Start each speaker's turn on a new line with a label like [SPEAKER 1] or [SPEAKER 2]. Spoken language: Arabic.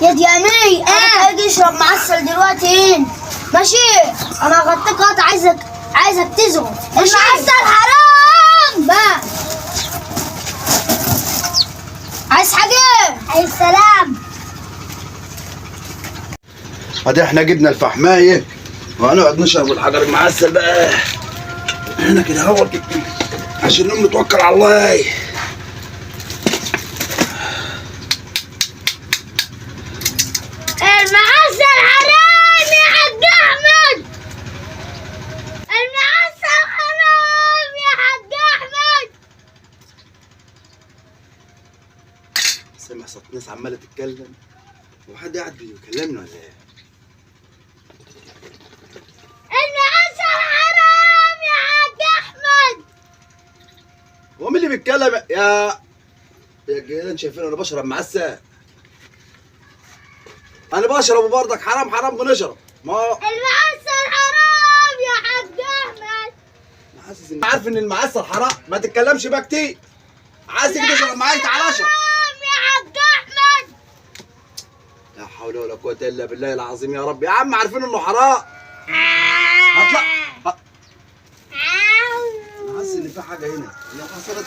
[SPEAKER 1] يا دياني انا هاجي اشرب معسل دلوقتي. ماشي، انا هغطيك غطا. عايزك تزغل. المعسل حرام بقى. عايز حاجه؟ عايز سلام.
[SPEAKER 2] ادي احنا جبنا الفحمايه وهنقعد نشرب الحجر المعسل بقى هنا كده اهو عشان نقوم نتوكل على الله.
[SPEAKER 1] المعسل حرام يا حاج احمد. المعسل حرام يا حاج احمد.
[SPEAKER 2] سامع صوت ناس عماله تتكلم وحد قاعد بيكلمنا ولا ايه؟
[SPEAKER 1] المعسل حرام يا حاج احمد.
[SPEAKER 2] هو مين اللي بيتكلم يا جيران؟ شايفين انا بشرب معسل؟ انا بشرب برضك حرام حرام بنشرب. ما
[SPEAKER 1] المعسل حرام يا حاج احمد.
[SPEAKER 2] حاسس ان عارف ان المعسل حرام. ما تتكلمش بقى كتير. عايزك تشرب معايا تعالى اشرب.
[SPEAKER 1] حرام يا حاج احمد.
[SPEAKER 2] لا حول ولا قوة الا بالله العظيم يا رب. يا عم عارفين انه حرام. هطلع. انا حاسس ان في حاجة هنا. هي حصلت.